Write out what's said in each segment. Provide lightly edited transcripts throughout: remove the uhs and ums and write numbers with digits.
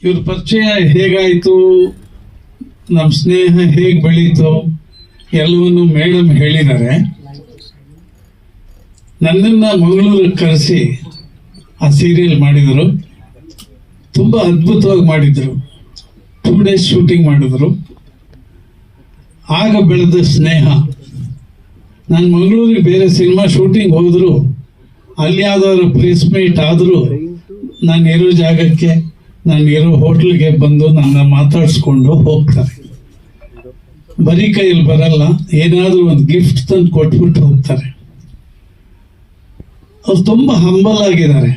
ಇವ್ರ ಪರಿಚಯ ಹೇಗಾಯಿತು, ನಮ್ಮ ಸ್ನೇಹ ಹೇಗೆ ಬೆಳೀತು ಎಲ್ಲವನ್ನು ಮೇಡಮ್ ಹೇಳಿದ್ದಾರೆ. ನನ್ನನ್ನು ಮಂಗಳೂರಿಗೆ ಕರೆಸಿ ಆ ಸೀರಿಯಲ್ ಮಾಡಿದರು. ತುಂಬ ಅದ್ಭುತವಾಗಿ ಮಾಡಿದರು. 2 days ಶೂಟಿಂಗ್ ಮಾಡಿದ್ರು. ಆಗ ಬೆಳೆದ ಸ್ನೇಹ. ನಾನು ಮಂಗಳೂರಿಗೆ ಬೇರೆ ಸಿನಿಮಾ ಶೂಟಿಂಗ್ ಹೋದ್ರು, ಅಲ್ಲಿ ಯಾವ್ದಾದ್ರು ಪ್ರೆಸ್ ಮೀಟ್ ಆದರೂ ನಾನು ಇರೋ ಜಾಗಕ್ಕೆ, ನಾನು ಇರೋ ಹೋಟ್ಲಿಗೆ ಬಂದು ನನ್ನ ಮಾತಾಡಿಸ್ಕೊಂಡು ಹೋಗ್ತಾರೆ. ಬರೀ ಕೈಯಲ್ಲಿ ಬರಲ್ಲ, ಏನಾದರೂ ಒಂದು ಗಿಫ್ಟ್ ತಂದು ಕೊಟ್ಬಿಟ್ಟು ಹೋಗ್ತಾರೆ. ಅವ್ರು ತುಂಬ ಹಂಬಲ್ ಆಗಿದ್ದಾರೆ.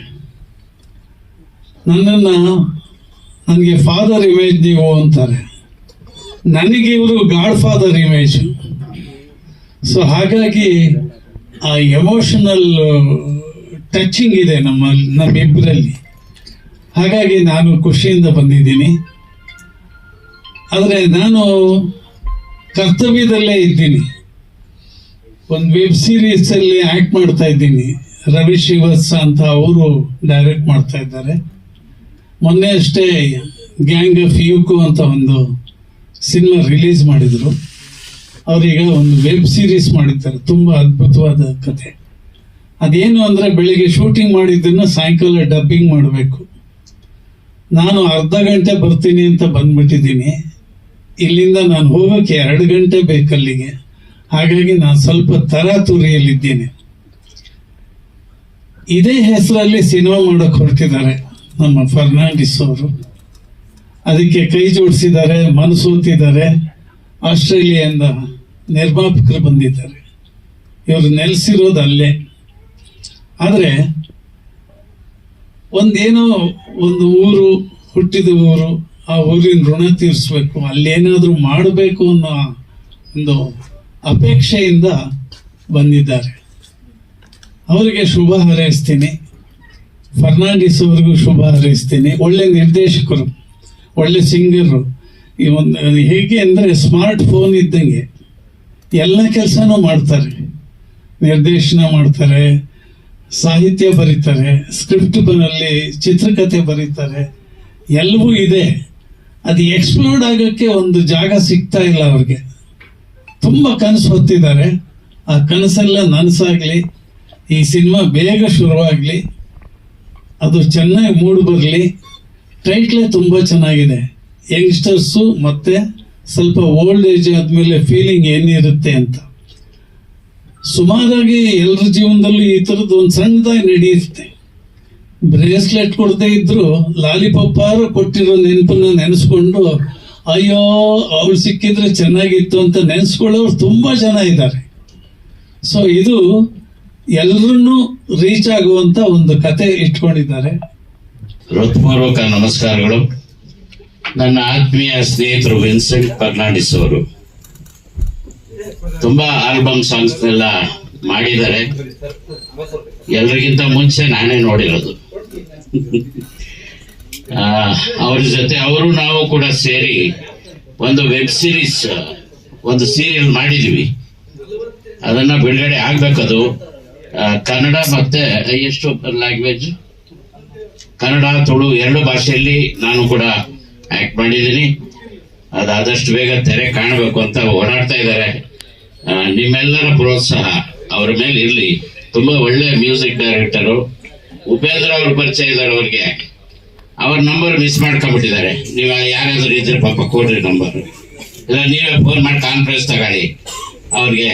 ನನಗೆ ಫಾದರ್ ಇಮೇಜ್ ನೀವು ಅಂತಾರೆ. ನನಗೆ ಇವರು ಗಾಡ್ ಫಾದರ್ ಇಮೇಜ್. ಹಾಗಾಗಿ ಆ ಎಮೋಷನಲ್ ಟಚಿಂಗ್ ಇದೆ ನಮ್ಮಿಬ್ಬರಲ್ಲಿ. ಹಾಗಾಗಿ ನಾನು ಖುಷಿಯಿಂದ ಬಂದಿದ್ದೀನಿ. ಆದರೆ ನಾನು ಕರ್ತವ್ಯದಲ್ಲೇ ಇದ್ದೀನಿ. ಒಂದು ವೆಬ್ ಸೀರೀಸಲ್ಲಿ ಆ್ಯಕ್ಟ್ ಮಾಡ್ತಾ ಇದ್ದೀನಿ. ರವಿ ಶ್ರೀವತ್ಸ ಅಂತ ಅವರು ಡೈರೆಕ್ಟ್ ಮಾಡ್ತಾ ಇದ್ದಾರೆ. ಮೊನ್ನೆ ಅಷ್ಟೇ ಗ್ಯಾಂಗ್ ಆಫ್ ಯೂಕೋ ಅಂತ ಒಂದು ಸಿನಿಮಾ ರಿಲೀಸ್ ಮಾಡಿದರು. ಅವರೀಗ ಒಂದು ವೆಬ್ ಸೀರೀಸ್ ಮಾಡಿದ್ದಾರೆ, ತುಂಬ ಅದ್ಭುತವಾದ ಕತೆ. ಅದೇನು ಅಂದರೆ ಬೆಳಿಗ್ಗೆ ಶೂಟಿಂಗ್ ಮಾಡಿದ್ದನ್ನು ಸಾಯಂಕಾಲ ಡಬ್ಬಿಂಗ್ ಮಾಡಬೇಕು. ನಾನು ಅರ್ಧ ಗಂಟೆ ಬರ್ತೀನಿ ಅಂತ ಬಂದ್ಬಿಟ್ಟಿದ್ದೀನಿ. ಇಲ್ಲಿಂದ ನಾನು ಹೋಗೋಕ್ಕೆ 2 ಗಂಟೆ ಬೇಕಲ್ಲಿಗೆ. ಹಾಗಾಗಿ ನಾನು ಸ್ವಲ್ಪ ತರಾತುರಿಯಲ್ಲಿದ್ದೇನೆ. ಇದೇ ಹೆಸರಲ್ಲಿ ಸಿನಿಮಾ ಮಾಡೋಕ್ಕೆ ಹೊರಟಿದ್ದಾರೆ ನಮ್ಮ ಫರ್ನಾಂಡಿಸ್ ಅವರು. ಅದಕ್ಕೆ ಕೈ ಜೋಡಿಸಿದ್ದಾರೆ, ಮನಸೋತಿದ್ದಾರೆ. ಆಸ್ಟ್ರೇಲಿಯಾದಿಂದ ನಿರ್ಮಾಪಕರು ಬಂದಿದ್ದಾರೆ. ಇವರು ನೆಲೆಸಿರೋದು ಅಲ್ಲೇ. ಆದರೆ ಒಂದು ಊರು, ಹುಟ್ಟಿದ ಊರು, ಆ ಊರಿನ ಋಣ ತೀರಿಸ್ಬೇಕು, ಅಲ್ಲೇನಾದರೂ ಮಾಡಬೇಕು ಅನ್ನೋ ಒಂದು ಅಪೇಕ್ಷೆಯಿಂದ ಬಂದಿದ್ದಾರೆ. ಅವರಿಗೆ ಶುಭ ಹಾರೈಸ್ತೀನಿ. ಫರ್ನಾಂಡಿಸ್ ಅವ್ರಿಗೂ ಶುಭ ಹಾರೈಸ್ತೀನಿ. ಒಳ್ಳೆ ನಿರ್ದೇಶಕರು, ಒಳ್ಳೆ ಸಿಂಗರು. ಈ ಒಂದು ಹೇಗೆ ಅಂದರೆ ಸ್ಮಾರ್ಟ್ ಫೋನ್ ಇದ್ದಂಗೆ ಎಲ್ಲ ಕೆಲಸನೂ ಮಾಡ್ತಾರೆ. ನಿರ್ದೇಶನ ಮಾಡ್ತಾರೆ, ಸಾಹಿತ್ಯ ಬರೀತಾರೆ, ಸ್ಕ್ರಿಪ್ಟ್ ಬನ್ನಲ್ಲಿ ಚಿತ್ರಕಥೆ ಬರೀತಾರೆ, ಎಲ್ಲವೂ ಇದೆ. ಅದು ಎಕ್ಸ್ಪ್ಲೋರ್ಡ್ ಆಗೋಕ್ಕೆ ಒಂದು ಜಾಗ ಸಿಗ್ತಾ ಇಲ್ಲ ಅವ್ರಿಗೆ. ತುಂಬ ಕನಸು ಹೊತ್ತಿದ್ದಾರೆ. ಆ ಕನಸೆಲ್ಲ ನನಸಾಗಲಿ, ಈ ಸಿನಿಮಾ ಬೇಗ ಶುರುವಾಗಲಿ, ಅದು ಚೆನ್ನಾಗಿ ಮೂಡಿ ಬರಲಿ. ಟೈಟ್ಲೇ ತುಂಬ ಚೆನ್ನಾಗಿದೆ. ಯಂಗ್ಸ್ಟರ್ಸು ಮತ್ತು ಸ್ವಲ್ಪ ಓಲ್ಡ್ ಏಜ್ ಆದಮೇಲೆ ಫೀಲಿಂಗ್ ಏನಿರುತ್ತೆ ಅಂತ. ಸುಮಾರಾಗಿ ಎಲ್ಲರ ಜೀವನದಲ್ಲೂ ಈ ಥರದ್ದು ಒಂದು ಸಣ್ಣದಾಗಿ ನಡೆಯುತ್ತೆ. ಬ್ರೇಸ್ಲೆಟ್ ಕೊಡದೇ ಇದ್ರು ಲಾಲಿಪಾಪಾರು ಕೊಟ್ಟಿರೋ ನೆನಪನ್ನ ನೆನೆಸ್ಕೊಂಡು ಅಯ್ಯೋ ಅವಳು ಸಿಕ್ಕಿದ್ರೆ ಚೆನ್ನಾಗಿತ್ತು ಅಂತ ನೆನೆಸ್ಕೊಳ್ಳೋರು ತುಂಬ ಜನ ಇದ್ದಾರೆ. ಇದು ಎಲ್ಲರನ್ನೂ ರೀಚ್ ಆಗುವಂತ ಒಂದು ಕತೆ ಇಟ್ಕೊಂಡಿದ್ದಾರೆ. ಹೃತ್ಪೂರ್ವಕ ನಮಸ್ಕಾರಗಳು. ನನ್ನ ಆತ್ಮೀಯ ಸ್ನೇಹಿತರು ವಿನ್ಸೆಂಟ್ ಫರ್ನಾಂಡಿಸ್ ಅವರು ತುಂಬಾ ಆಲ್ಬಮ್ ಸಾಂಗ್ಸ್ ಎಲ್ಲ ಮಾಡಿದ್ದಾರೆ. ಎಲ್ರಿಗಿಂತ ಮುಂಚೆ ನಾನೇ ನೋಡಿರೋದು. ಅವ್ರ ಜೊತೆ ನಾವು ಕೂಡ ಸೇರಿ ಒಂದು ವೆಬ್ ಸೀರೀಸ್, ಒಂದು ಸೀರಿಯಲ್ ಮಾಡಿದ್ವಿ. ಅದನ್ನ ಬಿಡುಗಡೆ ಆಗ್ಬೇಕದು. ಕನ್ನಡ ಮತ್ತೆ ಎಷ್ಟು ಲ್ಯಾಂಗ್ವೇಜ್, ಕನ್ನಡ ತುಳು 2 ಭಾಷೆಯಲ್ಲಿ ನಾನು ಕೂಡ ಆಕ್ಟ್ ಮಾಡಿದ್ದೀನಿ. ಅದಾದಷ್ಟು ಬೇಗ ತೆರೆ ಕಾಣಬೇಕು ಅಂತ ಓಡಾಡ್ತಾ ಇದ್ದಾರೆ. ನಿಮ್ಮೆಲ್ಲರ ಪ್ರೋತ್ಸಾಹ ಅವರ ಮೇಲೆ ಇರಲಿ. ತುಂಬಾ ಒಳ್ಳೆ ಮ್ಯೂಸಿಕ್ ಡೈರೆಕ್ಟರು. ಉಪೇಂದ್ರ ಅವ್ರ ಪರಿಚಯ ಇದ್ದಾರೆ. ಅವ್ರಿಗೆ ಅವ್ರ ನಂಬರ್ ಮಿಸ್ ಮಾಡ್ಕೊಂಡ್ಬಿಟ್ಟಿದ್ದಾರೆ. ನೀವು ಯಾರಾದ್ರೂ ಇದ್ರೆ ಪಾಪ ಕೊಡ್ರಿ ನಂಬರ್, ಇಲ್ಲ ನೀವೇ ಫೋನ್ ಮಾಡಿ ಕಾನ್ಫರೆನ್ಸ್ ತಗೊಳ್ಳಿ. ಅವ್ರಿಗೆ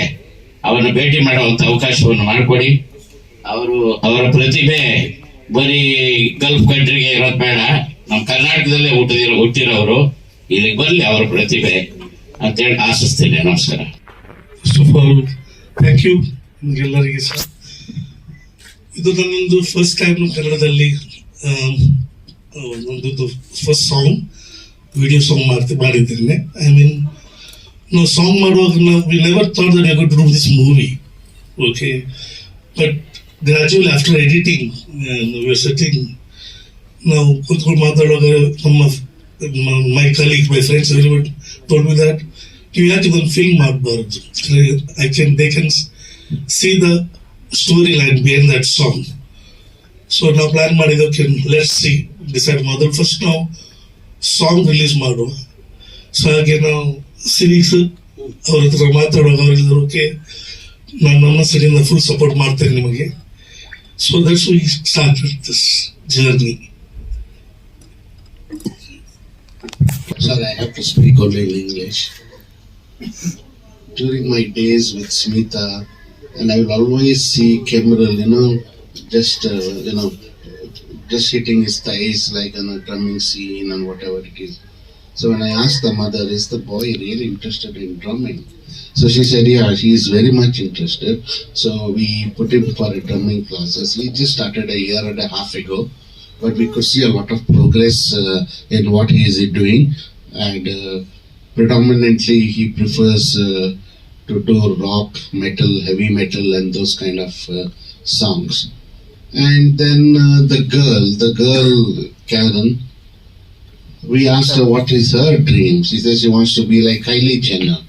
ಅವರನ್ನ ಭೇಟಿ ಮಾಡುವಂತ ಅವಕಾಶವನ್ನು ಮಾಡಿಕೊಡಿ. ಅವರ ಪ್ರತಿಭೆ ಬರೀ ಗಲ್ಫ್ ಕಂಟ್ರಿಗೆ ಇರೋದು ಬೇಡ, ನಮ್ಮ ಕರ್ನಾಟಕದಲ್ಲೇ ಹುಟ್ಟಿರೋರು ಇಲ್ಲಿಗೆ ಬರಲಿ ಅವರ ಪ್ರತಿಭೆ ಅಂತೇಳಿ ಆಶಿಸ್ತೇನೆ. ನಮಸ್ಕಾರ. First of all thank you ನಿಮಗೆಲ್ಲರಿಗೆ ಸರ್. ಇದು ನನ್ನೊಂದು ಫಸ್ಟ್ ಟೈಮ್ ಕನ್ನಡದಲ್ಲಿ ಒಂದು ಫಸ್ಟ್ ಸಾಂಗ್, ವಿಡಿಯೋ ಸಾಂಗ್ ಮಾಡಿದ್ದೇನೆ. ನಾವು ಸಾಂಗ್ ಮಾಡುವಾಗ we never thought that we are going to do this movie, okay, but gradually after editing we are sitting now ಕೂತ್ಕೊಂಡು ಮಾತಾಡುವಾಗ my colleague, my friends, everyone told me that you have to film ಮಾಡಬಾರದು. they can see the storyline behind that song. So now plan ಮಾಡಿದ್ದು, let's see, decide model first. Now song release ಮಾಡುವ. So ಹಾಗೆ ನಾವು series ಅವ್ರ ಹತ್ರ ಮಾತಾಡುವಾಗ ಅವರಿಲ್ಲರು okay, ನಾನು ನಮ್ಮ ಸೈಡಿಂದ ಫುಲ್ ಸಪೋರ್ಟ್ ಮಾಡ್ತೇನೆ ನಿಮಗೆ. So that's we started this journey. Sir, I have to speak only in English. During my days with Smita, and I will always see Kemal, just just hitting his thighs like in a drumming scene and whatever it is. So when I asked the mother, is the boy really interested in drumming? So she said, yeah, he is very much interested. So we put him for a drumming classes. He just started a year and a half ago, but we could see a lot of progress in what he is doing. And predominantly he prefers to do rock, metal, heavy metal and those kind of songs. And then the girl Karen, we asked her what is her dream. She says she wants to be like Kylie Jenner,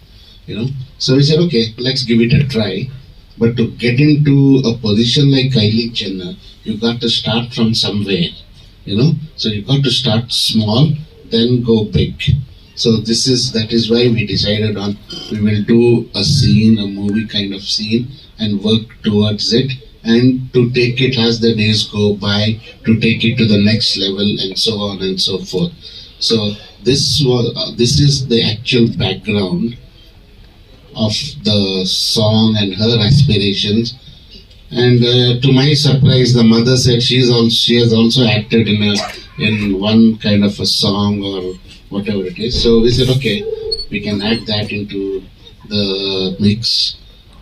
So we said, okay, let's give it a try. But to get into a position like Kylie Jenner, you got to start from somewhere, So you got to start small, then go big. So that is why we decided on we will do a scene, a movie kind of scene, and work towards it, and to take it as the days go by, to take it to the next level, and so on and so forth. So this is the actual background of the song and her aspirations. And to my surprise, the mother said she has also acted in one kind of a song or whatever it is. So we said, okay, we can add that into the mix,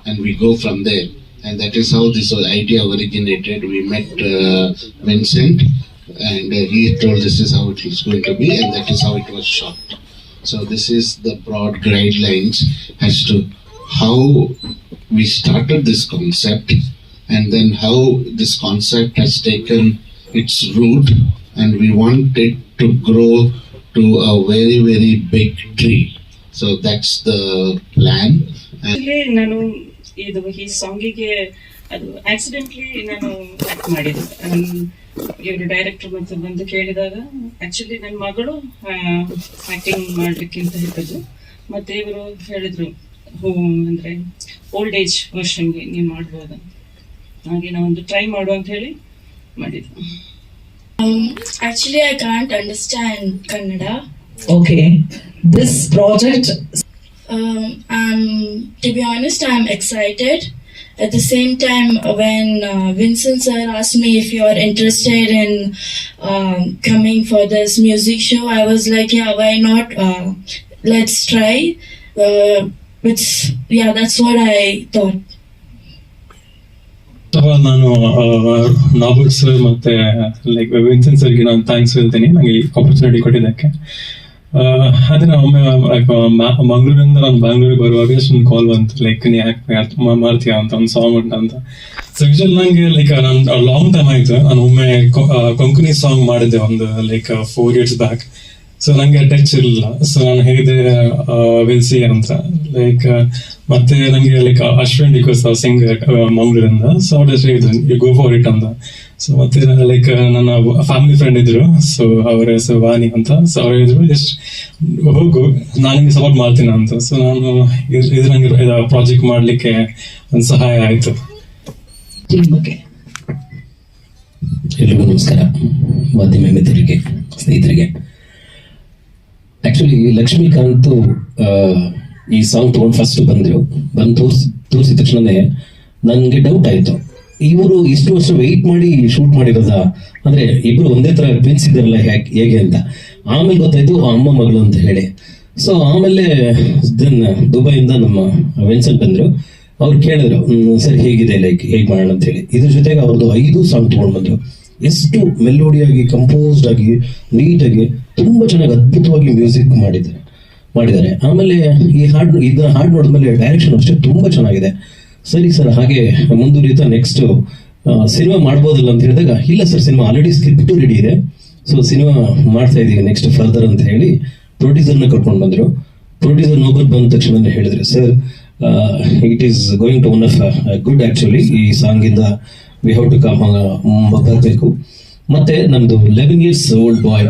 and we go from there. And that is how this idea originated. We met Vincent, and he told this is how it is going to be, and that is how it was shot. So this is the broad guidelines as to how we started this concept, and then how this concept has taken its root, and we want it to grow to a very, very big tree. So that's the plan. ನಾನು ಇದು ಈ ಸಾಂಗಿಗೆ ಅದು accidentally ನಾನು act ಮಾಡಿದ್ದು. ಇವರು director ಮತ್ತೆ ಬಂದು ಕೇಳಿದಾಗ ಆಕ್ಚುಲಿ ನನ್ನ ಮಗಳು ಆಕ್ಟಿಂಗ್ ಮಾಡ್ಲಿಕ್ಕಿಂತ ಹೇಳಿದ್ರು. ಮತ್ತೆ ಇವರು ಹೇಳಿದ್ರು ಅಂದ್ರೆ ಓಲ್ಡ್ ಏಜ್ ವರ್ಷನ್ಗೆ ನೀವು ಮಾಡ್ಬೋದ, ಹಾಗೆ ನಾವೊಂದು ಟ್ರೈ ಮಾಡುವ ಅಂತ ಹೇಳಿ ಮಾಡಿದ್ದು. Actually, I can't understand Kannada. Okay, this project. To be honest, I'm excited. At the same time, when Vincent sir asked me if you are interested in coming for this music show, I was like, yeah, why not? Let's try. That's what I thought. ನಾನು ನಾಬರ್ಡ್ sir ಮತ್ತೆ like Vincent ಸರ್ಗೆ ನಾನು thanks ಹೇಳ್ತೀನಿ ನನಗೆ ಈ opportunity ಕೊಟ್ಟಿದ್ದಕ್ಕೆ. ಅದೇ ಒಮ್ಮೆ ಮಂಗಳೂರಿಂದ ನಾನು ಬ್ಯಾಂಗ್ಳೂರಿಗೆ ಬರುವಾಗ ಒಂದು ಕಾಲ್ ಬಂತು, ಲೈಕ್ ನೀ ಯಾಕೆ ಮಾಡ್ತೀಯಾ ಅಂತ, ಒಂದು ಸಾಂಗ್ ಉಂಟ ಅಂತ. ಸೊ ಯೂಶಲ್ ನಂಗೆ ಲೈಕ್ ನಾನು ಲಾಂಗ್ ಟೈಮ್ ಆಯ್ತು, ನಾನು ಒಮ್ಮೆ ಕೊಂಕಣಿ ಸಾಂಗ್ ಮಾಡಿದ್ದೆ ಒಂದು ಲೈಕ್ 4 years ಬ್ಯಾಕ್. ಸೊ ನಂಗೆ ಟಚ್ ಇರಲಿಲ್ಲ. ಸೊ ನಾನು ಹೇಳಿದೆ ವಿಲ್ ಸಿ ಅಂತ, ಲೈಕ್ ಮತ್ತೆ ನಂಗೆ ಲೈಕ್ ಅಶ್ವಿನ್ ಡಿಕೋಸ್ ಸಿಂಗರ್ ಮಂಗಳೂರಿಂದ. ಸೊ ಅವ್ರ ಹೆಸರು ಹೇಳಿದ್ರು ಯು ಗೋ ಫಾರ್ ಇಟ್ ಅಂತ. ಸೊ ಮತ್ತೆ ಲೈಕ್ ನನ್ನ ಫ್ಯಾಮಿಲಿ ಫ್ರೆಂಡ್ ಇದ್ರು, ಸೊ ಅವರ ಹೆಸರು ವಾಣಿ ಅಂತ. ಸೊ ಅವ್ರು ಹೇಳಿದ್ರು ಜಸ್ಟ್ ಹೋಗು, ನಾನು ನಿಮಗೆ ಸಪೋರ್ಟ್ ಮಾಡ್ತೀನಿ ಅಂತ. ಸೊ ನಾನು ಇದು ನಂಗೆ ಪ್ರಾಜೆಕ್ಟ್ ಮಾಡಲಿಕ್ಕೆ ಒಂದು ಸಹಾಯ ಆಯಿತು. ಎಲ್ರಿಗೂ ನಮಸ್ಕಾರ, ಮಾಧ್ಯಮ ಮಿತ್ರರಿಗೆ, ಸ್ನೇಹಿತರಿಗೆ. ಆಕ್ಚುಲಿ ಲಕ್ಷ್ಮೀಕಾಂತ್ ಈ ಸಾಂಗ್ ತಗೊಂಡು ಫಸ್ಟ್ ಬಂದು ತೋರಿಸಿದ ತಕ್ಷಣನೇ ನನಗೆ ಡೌಟ್ ಆಯ್ತು, ಇವರು ಇಷ್ಟು ವರ್ಷ ವೆಯ್ಟ್ ಮಾಡಿ ಶೂಟ್ ಮಾಡಿರೋದ, ಅಂದ್ರೆ ಇಬ್ರು ಒಂದೇ ತರ ಟ್ವಿನ್ಸ್ ಇದಾರಲ್ಲ ಹೇಗೆ ಅಂತ. ಆಮೇಲೆ ಗೊತ್ತಾಯ್ತು ಅಮ್ಮ ಮಗಳು ಅಂತ ಹೇಳಿ. ಸೊ ಆಮೇಲೆ ದುಬೈಯಿಂದ ನಮ್ಮ ವಿನ್ಸೆಂಟ್ ಬಂದ್ರು, ಅವ್ರು ಕೇಳಿದ್ರು ಸರ್ ಹೇಗಿದೆ, ಲೈಕ್ ಹೇಗೆ ಮಾಡೋಣ ಅಂತ ಹೇಳಿ. ಇದ್ರ ಜೊತೆಗೆ ಅವ್ರದ್ದು 5 ಸಾಂಗ್ ತಗೊಂಡು ಬಂದ್ರು. ಎಷ್ಟು ಮೆಲೋಡಿಯಾಗಿ, ಕಂಪೋಸ್ಡ್ ಆಗಿ, ನೀಟಾಗಿ, ತುಂಬಾ ಚೆನ್ನಾಗಿ ಅದ್ಭುತವಾಗಿ ಮ್ಯೂಸಿಕ್ ಮಾಡಿದ್ದಾರೆ. ಆಮೇಲೆ ಇದನ್ನ ಹಾಡು ನೋಡಿದ್ಮೇಲೆ ಡೈರೆಕ್ಷನ್ ಅಷ್ಟೇ ತುಂಬಾ ಚೆನ್ನಾಗಿದೆ. ಸರಿ ಸರ್, ಹಾಗೆ ಮುಂದುವರಿತಾ ನೆಕ್ಸ್ಟ್ ಸಿನಿಮಾ ಮಾಡ್ಬೋದಲ್ಲ ಅಂತ ಹೇಳಿದಾಗ, ಇಲ್ಲ sir cinema already script ready ಇದೆ, ಸೊ ಸಿನಿಮಾ ಮಾಡ್ತಾ ಇದೀವಿ ನೆಕ್ಸ್ಟ್ ಫರ್ದರ್ ಅಂತ ಹೇಳಿ ಪ್ರೊಡ್ಯೂಸರ್ನ ಕರ್ಕೊಂಡು ಬಂದ್ರು. ಪ್ರೊಡ್ಯೂಸರ್ ನೋಬಲ್ ಬಂದ ತಕ್ಷಣ ಹೇಳಿದ್ರು, sir it is going to one of good actually, ಈ ಸಾಂಗ್ ಇಂದ ವಿ ಹ್ಯಾವ್ ಟು ಕಮ್ ಬರಬೇಕು. ಮತ್ತೆ ನಮ್ದು 11 years ಓಲ್ಡ್ ಬಾಯ್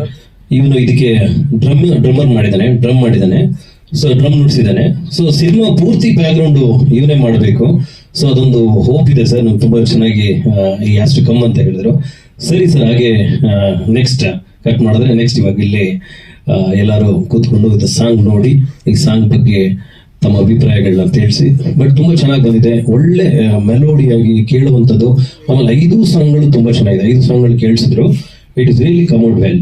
ಇವನು ಇದಕ್ಕೆ ಡ್ರಮ್ಮರ್ ಮಾಡಿದ್ದಾನೆ, ಡ್ರಮ್ ಮಾಡಿದ್ದಾನೆ, ಸೊ ಡ್ರಮ್ ನುಡಿಸಿದ್ದಾನೆ. ಸೊ ಸಿನಿಮಾ ಪೂರ್ತಿ ಬ್ಯಾಕ್ಗ್ರೌಂಡ್ ಇವನೇ ಮಾಡಬೇಕು. ಸೊ ಅದೊಂದು ಹೋಪ್ ಇದೆ ಸರ್, ನಮ್ಗೆ ತುಂಬಾ ಚೆನ್ನಾಗಿ ಈ ಹ್ಯಾಸ್ ಟು ಕಮ್ ಅಂತ ಹೇಳಿದ್ರು. ಸರಿ ಸರ್, ಹಾಗೆ ನೆಕ್ಸ್ಟ್ ಕಟ್ ಮಾಡಿದ್ರೆ ನೆಕ್ಸ್ಟ್ ಇವಾಗ ಇಲ್ಲಿ ಎಲ್ಲರೂ ಕೂತ್ಕೊಂಡು ಇದು ಸಾಂಗ್ ನೋಡಿ ಈ ಸಾಂಗ್ ಬಗ್ಗೆ ತಮ್ಮ ಅಭಿಪ್ರಾಯಗಳನ್ನ ತಿಳಿಸಿ. ಬಟ್ ತುಂಬಾ ಚೆನ್ನಾಗಿ ಬಂದಿದೆ, ಒಳ್ಳೆ ಮೆಲೋಡಿಯಾಗಿ ಕೇಳುವಂಥದ್ದು. ಆಮೇಲೆ 5 ಸಾಂಗ್ಗಳು ತುಂಬಾ ಚೆನ್ನಾಗಿದೆ, 5 ಸಾಂಗ್ಗಳು ಕೇಳಿಸಿದ್ರು. It is really come out well.